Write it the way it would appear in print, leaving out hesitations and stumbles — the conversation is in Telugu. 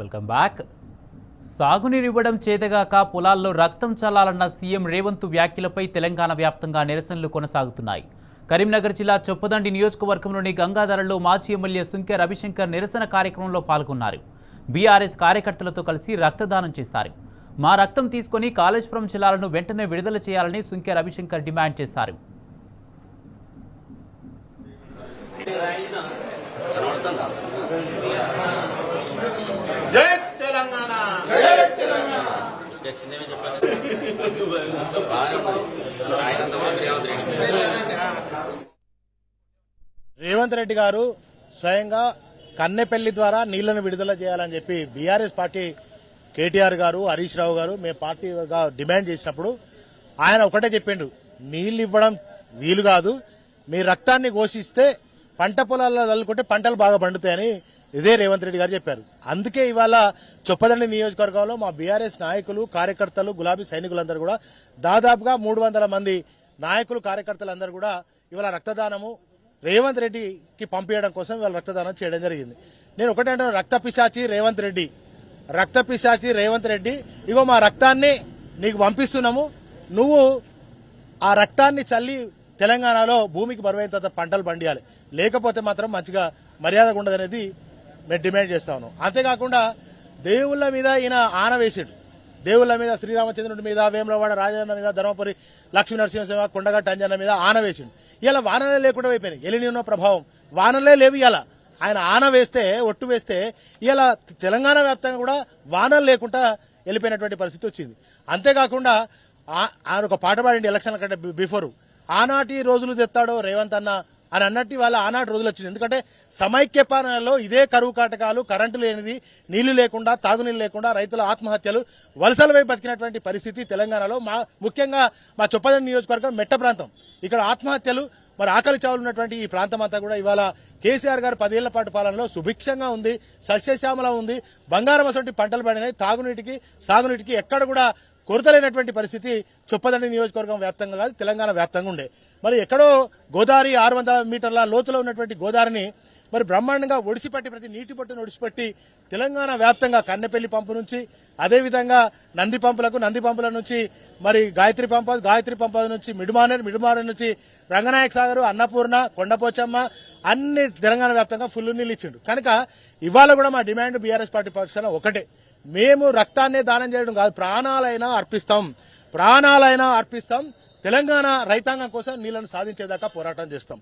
Welcome back. సాగునీరు ఇవ్వడం చేతగాక పొలాల్లో రక్తం చల్లాలన్న సీఎం రేవంత్ వ్యాఖ్యలపై తెలంగాణ వ్యాప్తంగా నిరసనలు కొనసాగుతున్నాయి. కరీంనగర్ జిల్లా చొప్పదండి నియోజకవర్గంలోని గంగాధరలో మాజీ ఎమ్మెల్యే సుంకె రవిశంకర్ నిరసన కార్యక్రమంలో పాల్గొన్నారు. బీఆర్ఎస్ కార్యకర్తలతో కలిసి రక్తదానం చేశారు. మా రక్తం తీసుకుని కాళేశ్వరం జిల్లాలను వెంటనే విడుదల చేయాలని సుంకె రవిశంకర్ డిమాండ్ చేశారు. రేవంత్ రెడ్డి గారు స్వయంగా కన్నెపల్లి ద్వారా నీళ్లను విడుదల చేయాలని చెప్పి బీఆర్ఎస్ పార్టీ కేటీఆర్ గారు, హరీష్ రావు గారు మేము పార్టీగా డిమాండ్ చేసినప్పుడు ఆయన ఒకటే చెప్పిండు, నీళ్లు ఇవ్వడం వీలు కాదు, మీ రక్తాన్ని ఘోషిస్తే పంట పొలాల్లో చల్లుకుంటే పంటలు బాగా పండుతాయని ఇదే రేవంత్ రెడ్డి గారు చెప్పారు. అందుకే ఇవాళ చొప్పదండి నియోజకవర్గంలో మా బీఆర్ఎస్ నాయకులు, కార్యకర్తలు, గులాబీ సైనికులందరూ కూడా దాదాపుగా 300 మంది నాయకులు, కార్యకర్తలందరూ కూడా ఇవాళ రక్తదానము రేవంత్ రెడ్డికి పంపించడం కోసం ఇవాళ రక్తదానం చేయడం జరిగింది. నేను ఒకటే అంటే రక్తపిశాచి రేవంత్ రెడ్డి ఇగో మా రక్తాన్ని నీకు పంపిస్తున్నాము, నువ్వు ఆ రక్తాన్ని చల్లి తెలంగాణలో భూమికి బరువైన తర్వాత పంటలు పండియాలి, లేకపోతే మాత్రం మంచిగా మర్యాదగా ఉండదనేది మేము డిమాండ్ చేస్తా ఉన్నాం. అంతేకాకుండా దేవుళ్ళ మీద ఈయన ఆన వేసాడు. దేవుళ్ళ మీద శ్రీరామచంద్రుడి మీద, వేములవాడ రాజన్న మీద, ధర్మపురి లక్ష్మీ నరసింహ, కొండగట్ట అంజన్న మీద ఆన వేసిండు. ఇలా వానలే లేకుండా అయిపోయినాయి. ఎలినినో ప్రభావం వానలే లేవు. ఇలా ఆయన ఆన వేస్తే, ఒట్టు వేస్తే ఇలా తెలంగాణ వ్యాప్తంగా కూడా వానలు లేకుండా వెళ్ళిపోయినటువంటి పరిస్థితి వచ్చింది. అంతేకాకుండా ఆయన ఒక పాట పాడిండి ఎలక్షన్ల కంటే బిఫోర్, ఆనాటి రోజులు తెస్తాడో రేవంత్ అన్న అని అన్నట్టు వాళ్ళ ఆనాటి రోజులు వచ్చింది. ఎందుకంటే సమైక్య పాలనలో ఇదే కరువు కాటకాలు, కరెంటు లేనిది, నీళ్లు లేకుండా, తాగునీళ్ళు లేకుండా రైతుల ఆత్మహత్యలు, వలసల వైపు బతికినటువంటి పరిస్థితి తెలంగాణలో. ముఖ్యంగా మా చొప్పదండి నియోజకవర్గం మెట్ట ప్రాంతం. ఇక్కడ ఆత్మహత్యలు, మరి ఆకలి చావులు ఉన్నటువంటి ఈ ప్రాంతం అంతా కూడా ఇవాళ కేసీఆర్ గారు 10 ఏళ్ల పాటు పాలనలో సుభిక్షంగా ఉంది, సస్యశ్యామలం ఉంది, బంగారం అసలు పంటలు పండినాయి. తాగునీటికి, సాగునీటికి ఎక్కడ కూడా కొరతలేనటువంటి పరిస్థితి చొప్పదండి నియోజకవర్గం వ్యాప్తంగా కాదు, తెలంగాణ వ్యాప్తంగా ఉండే. మరి ఎక్కడో గోదావరి 600 మీటర్ల లోతులో ఉన్నటువంటి గోదావరిని మరి బ్రహ్మాండంగా ఒడిసిపట్టి, ప్రతి నీటి బొట్టును ఒడిసిపట్టి తెలంగాణ వ్యాప్తంగా కన్నెపల్లి పంపు నుంచి, అదేవిధంగా నంది పంపుల నుంచి మరి గాయత్రి పంప నుంచి మిడుమానేరు నుంచి రంగనాయక సాగర్, అన్నపూర్ణ, కొండపోచమ్మ అన్ని తెలంగాణ వ్యాప్తంగా ఫుల్ నీళ్ళు ఇచ్చిండు. కనుక ఇవాళ కూడా మా డిమాండ్ బీఆర్ఎస్ పార్టీ పక్షాన ఒకటే, మేము రక్తాన్నే దానం చేయడం కాదు, ప్రాణాలైనా అర్పిస్తాం. తెలంగాణ రైతాంగం కోసం నీళ్లను సాధించేదాకా పోరాటం చేస్తాం.